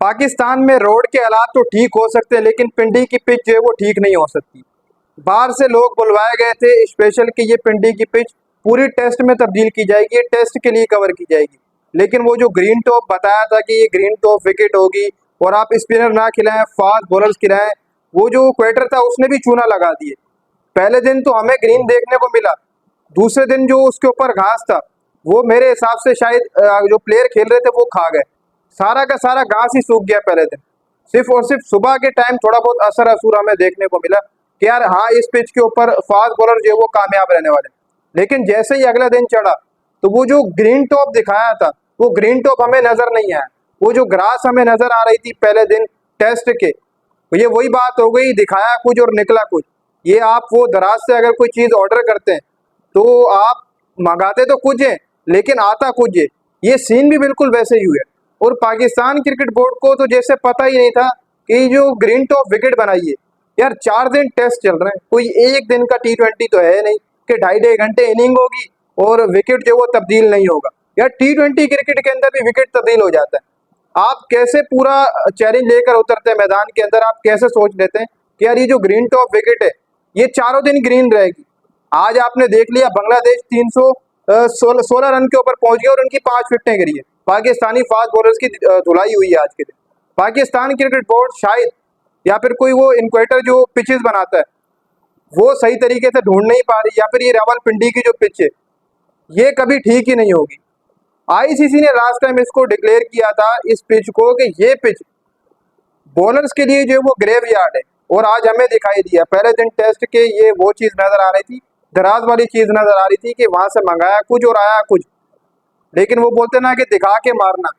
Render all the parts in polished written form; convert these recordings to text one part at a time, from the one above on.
पाकिस्तान में रोड के हालात तो ठीक हो सकते हैं, लेकिन पिंडी की पिच जो है वो ठीक नहीं हो सकती। बाहर से लोग बुलवाए गए थे स्पेशल कि ये पिंडी की पिच पूरी टेस्ट में तब्दील की जाएगी, ये टेस्ट के लिए कवर की जाएगी। लेकिन वो जो ग्रीन टॉप बताया था कि ये ग्रीन टॉप विकेट होगी और आप स्पिनर ना खिलाएं, फास्ट बॉलर्स खिलाएं, वो जो क्वेटर था उसने भी चूना लगा दिए। पहले दिन तो हमें ग्रीन देखने को मिला, दूसरे दिन जो उसके ऊपर घास था वो मेरे हिसाब से शायद जो प्लेयर खेल रहे थे वो खा गए। सारा का सारा घास ही सूख गया पहले दिन। सिर्फ और सिर्फ सुबह के टाइम थोड़ा बहुत असर असुर हमें देखने को मिला कि यार हाँ, इस पिच के ऊपर फास्ट बॉलर जो है वो कामयाब रहने वाले। लेकिन जैसे ही अगला दिन चढ़ा तो वो जो ग्रीन टॉप दिखाया था वो ग्रीन टॉप हमें नजर नहीं आया। वो जो ग्रास हमें नजर आ रही थी पहले दिन टेस्ट के, ये वही बात हो गई, दिखाया कुछ और निकला कुछ। ये आप वो दराज से अगर कोई चीज ऑर्डर करते हैं तो आप मंगाते तो कुछ है लेकिन आता कुछ है। ये सीन भी बिल्कुल वैसे ही हुआ। और पाकिस्तान क्रिकेट बोर्ड को तो जैसे पता ही नहीं था कि जो ग्रीन टॉप विकेट बनाई है, यार 4 दिन टेस्ट चल रहे हैं, कोई एक दिन का T20 तो है नहीं कि 2.5-2.5 घंटे इनिंग होगी और विकेट जो वो तब्दील नहीं होगा। यार T20 क्रिकेट के अंदर भी विकेट तब्दील हो जाता है। आप कैसे पूरा चैलेंज लेकर उतरते हैं मैदान के अंदर, आप कैसे सोच लेते हैं कि यार ये जो ग्रीन टॉप विकेट है ये चारों दिन ग्रीन रहेगी। आज आपने देख लिया बांग्लादेश 316 रन के ऊपर पहुंच गया और उनकी 5 विकेटें गिरी है। पाकिस्तानी फास्ट बॉलर्स की धुलाई हुई है आज के दिन। पाकिस्तान क्रिकेट बोर्ड शायद या फिर कोई वो इन्क्वेटर जो पिचेस बनाता है वो सही तरीके से ढूंढ नहीं पा रही, या फिर ये रावलपिंडी की जो पिच है ये कभी ठीक ही नहीं होगी। आईसीसी ने लास्ट टाइम इसको डिक्लेयर किया था इस पिच को कि ये पिच बॉलर्स के लिए जो है वो ग्रेव यार्ड है, और आज हमें दिखाई दिया पहले दिन टेस्ट के ये वो चीज नजर आ रही थी, दराज वाली चीज नजर आ रही थी कि वहां से मंगाया कुछ और आया कुछ। लेकिन वो बोलते ना कि दिखा के मारना,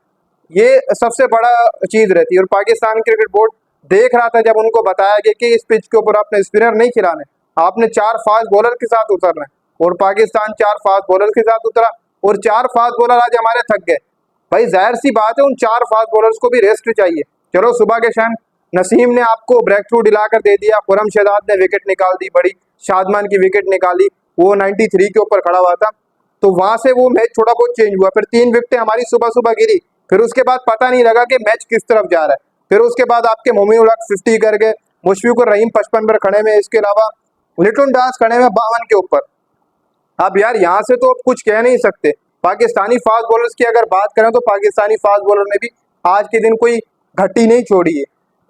ये सबसे बड़ा चीज रहती है। और पाकिस्तान क्रिकेट बोर्ड देख रहा था जब उनको बताया गया कि इस पिच के ऊपर आपने स्पिनर नहीं खिलाने, आपने 4 फास्ट बॉलर के साथ उतरना है, और पाकिस्तान 4 फास्ट बॉलर के साथ उतरा और 4 फास्ट बॉलर आज हमारे थक गए। भाई जाहिर सी बात है उन 4 फास्ट बॉलर्स को भी रेस्ट चाहिए। चलो सुबह के शाम नसीम ने आपको ब्रेक थ्रू दिलाकर दे दिया, खुरम शहजाद ने विकेट निकाल दी, बड़ी शादमान की विकेट निकाली, वो 93 के ऊपर खड़ा हुआ था, तो वहां से वो मैच थोड़ा बहुत चेंज हुआ। फिर 3 विकेटें हमारी सुबह सुबह गिरी, फिर उसके बाद पता नहीं लगा कि मैच किस तरफ जा रहा है। फिर उसके बाद आपके मोमिनुल हक 50 कर गए, मुशफिकुर रहीम 55 पर खड़े में, इसके अलावा लिटन दास खड़े में 52 के ऊपर। अब यार यहाँ से तो अब कुछ कह नहीं सकते। पाकिस्तानी फास्ट बॉलर्स की अगर बात करें तो पाकिस्तानी फास्ट बॉलर ने भी आज के दिन कोई घटी नहीं छोड़ी है।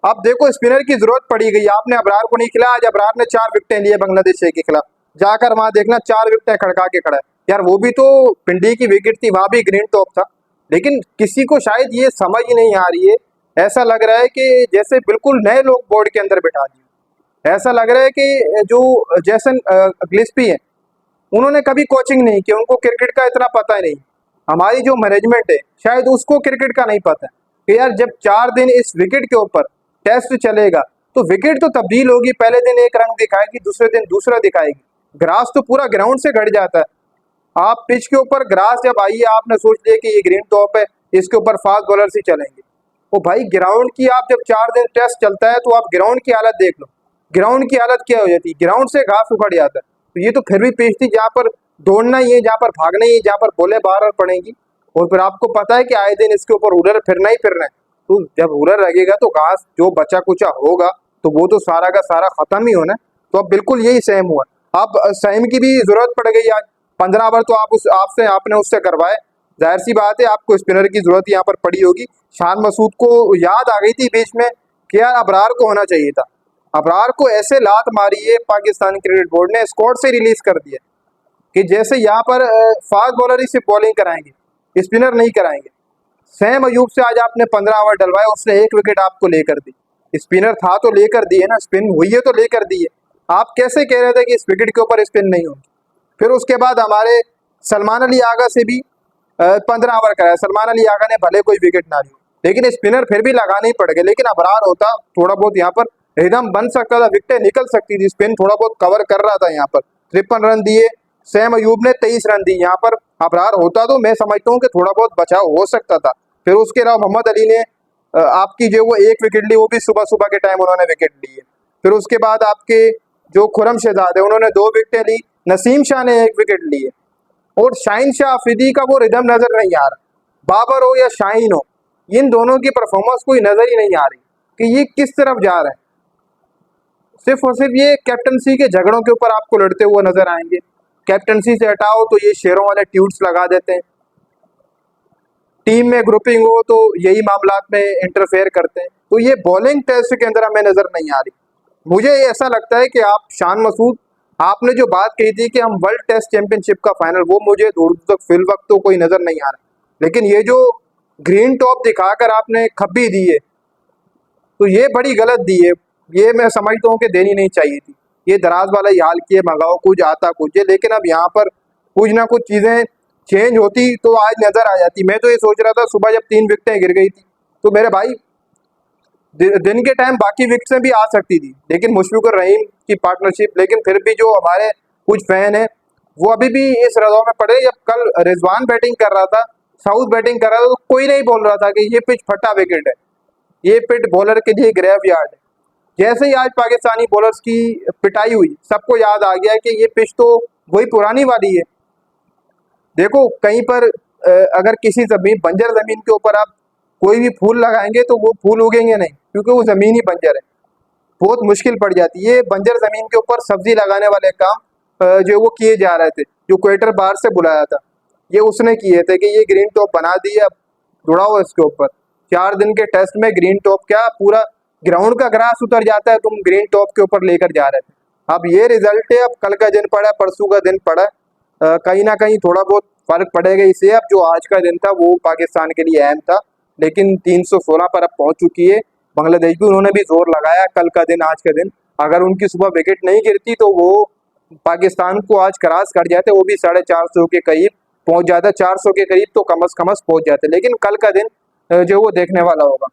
अब देखो स्पिनर की जरूरत पड़ी गई, आपने अबरार को नहीं खिलाया, आज अबरार ने 4 विकेटें लिए बांग्लादेश के खिलाफ, जाकर वहां देखना 4 विकेटें खड़का के खड़ा है। यार वो भी तो पिंडी की विकेट थी, वहां भी ग्रीन टॉप था। लेकिन किसी को शायद ये समझ ही नहीं आ रही है, ऐसा लग रहा है कि जैसे बिल्कुल नए लोग बोर्ड के अंदर बिठा दिए। ऐसा लग रहा है कि जो जैसन ग्लिस्पी है उन्होंने कभी कोचिंग नहीं की, उनको क्रिकेट का इतना पता ही नहीं। हमारी जो मैनेजमेंट है शायद उसको क्रिकेट का नहीं पता कि यार जब 4 दिन इस विकेट के ऊपर टेस्ट चलेगा तो विकेट तो तब्दील होगी, पहले दिन एक रंग दिखाएगी, दूसरे दिन दूसरा दिखाएगी। ग्रास तो पूरा ग्राउंड से घट जाता है। आप पिच के ऊपर ग्रास जब आई है, आपने सोच लिया कि ये ग्रीन टॉप है, इसके ऊपर फास्ट बॉलर ही चलेंगे। वो भाई ग्राउंड की आप जब 4 दिन टेस्ट चलता है तो आप ग्राउंड की हालत देख लो, ग्राउंड की हालत क्या हो जाती है, ग्राउंड से घास उखड़ जाता है। तो ये तो फिर भी पिच थी जहाँ पर दौड़ना ही है, जहाँ पर भागना ही है, जहाँ पर बोले बार पड़ेंगी। और फिर आपको पता है कि आए दिन इसके ऊपर रूलर फिरना ही फिरना है, तो जब रूलर लगेगा तो घास जो बचा कुचा होगा तो वो तो सारा का सारा खत्म ही होना है। तो अब बिल्कुल यही सेम हुआ। अब सहम की भी जरूरत पड़ गई आज, 15 ओवर तो आपसे आपने उससे करवाए, जाहिर सी बात है आपको स्पिनर की जरूरत यहाँ पर पड़ी होगी। शान मसूद को याद आ गई थी बीच में कि यार अबरार को होना चाहिए था। अबरार को ऐसे लात मारी है पाकिस्तान क्रिकेट बोर्ड ने, स्क्वाड से रिलीज कर दिया कि जैसे यहाँ पर फास्ट बॉलर ही सिर्फ बॉलिंग कराएंगे, स्पिनर नहीं कराएंगे। सैम अयूब से आज आपने 15 ओवर डलवाए, उसने 1 विकेट आपको लेकर दी। स्पिनर था तो लेकर दी है ना, स्पिन हुई है तो लेकर दी है। आप कैसे कह रहे थे कि इस विकेट के ऊपर स्पिन नहीं होगी? फिर उसके बाद हमारे सलमान अली आगा से भी 15 ओवर कराया, सलमान अली आगा ने भले कोई विकेट ना ली, लेकिन स्पिनर फिर भी लगाने ही पड़ गए। लेकिन अबरार होता थोड़ा बहुत यहाँ पर रिदम बन सकता था, विकेटें निकल सकती थी, स्पिन थोड़ा बहुत कवर कर रहा था। यहाँ पर 53 रन दिए, सैम अयूब ने 23 रन दिए। यहाँ पर अबरार होता तो मैं समझता हूँ कि थोड़ा बहुत बचाव हो सकता था। फिर उसके अलावा मोहम्मद अली ने आपकी जो वो 1 विकेट ली, वो भी सुबह सुबह के टाइम उन्होंने विकेट ली है। फिर उसके बाद आपके जो खुरम शहजाद है उन्होंने 2 विकेटें ली, नसीम शाह ने 1 विकेट ली है। और शाहीन शाह अफरीदी का वो रिदम नजर नहीं आ रहा। बाबर हो या शाहीन हो, इन दोनों की परफॉर्मेंस कोई नजर ही नहीं आ रही कि ये किस तरफ जा रहे हैं। सिर्फ और सिर्फ ये कैप्टनसी के झगड़ों के ऊपर आपको लड़ते हुए नजर आएंगे। कैप्टनसी से हटाओ तो ये शेरों वाले ट्यूट्स लगा देते हैं, टीम में ग्रुपिंग हो तो यही मामलात में इंटरफेयर करते हैं। तो ये बॉलिंग टेस्ट के अंदर हमें नजर नहीं आ रही। मुझे ऐसा लगता है कि आप शान मसूद, आपने जो बात कही थी कि हम वर्ल्ड टेस्ट चैंपियनशिप का फाइनल, वो मुझे दूर तक फिल वक्त तो कोई नजर नहीं आ रहा। लेकिन ये जो ग्रीन टॉप दिखाकर आपने खब्बी दी है, तो ये बड़ी गलत दी है। ये मैं समझता हूँ कि देनी नहीं चाहिए थी। ये दराज वाला ही हाल किए, मंगाओ कुछ आता कुछ है, लेकिन अब यहाँ पर कुछ ना कुछ चीजें चेंज होती तो आज नजर आ जाती। मैं तो ये सोच रहा था सुबह जब 3 विकेटें गिर गई थी, तो मेरे भाई दिन के टाइम बाकी विकेट्स भी आ सकती थी, लेकिन मुशफिकुर रहीम की पार्टनरशिप, लेकिन फिर भी जो हमारे कुछ फैन है वो अभी भी इस रज़ा में पड़े। जब कल रिजवान बैटिंग कर रहा था, साउथ बैटिंग कर रहा था, तो कोई नहीं बोल रहा था कि ये पिच फटा विकेट है, ये पिच बॉलर के लिए ग्रेव यार्ड है। जैसे ही आज पाकिस्तानी बॉलर्स की पिटाई हुई, सबको याद आ गया कि ये पिच तो वही पुरानी वाली है। देखो कहीं पर अगर किसी जमीन, बंजर जमीन के ऊपर आप कोई भी फूल लगाएंगे तो वो फूल उगेंगे नहीं, क्योंकि वो जमीन ही बंजर है, बहुत मुश्किल पड़ जाती है। बंजर जमीन के ऊपर सब्जी लगाने वाले काम जो वो किए जा रहे थे, जो क्वेटर बाहर से बुलाया था, ये उसने किए थे कि ये ग्रीन टॉप बना दिए, अब जुड़ा हुआ इसके ऊपर। 4 दिन के टेस्ट में ग्रीन टॉप क्या, पूरा ग्राउंड का ग्रास उतर जाता है, तुम ग्रीन टॉप के ऊपर लेकर जा रहे थे। अब ये रिजल्ट है। अब कल का दिन पड़ा, परसों का दिन पड़ा, कहीं ना कहीं थोड़ा बहुत फर्क पड़ेगा इससे। अब जो आज का दिन था वो पाकिस्तान के लिए अहम था, लेकिन 316 पर अब पहुंच चुकी है। बांग्लादेश भी, उन्होंने भी जोर लगाया कल का दिन, आज का दिन। अगर उनकी सुबह विकेट नहीं गिरती तो वो पाकिस्तान को आज क्रॉस कर जाते, वो भी 450 के करीब पहुंच जाता, 400 के करीब तो कम अज कम पहुंच जाते। लेकिन कल का दिन जो वो देखने वाला होगा।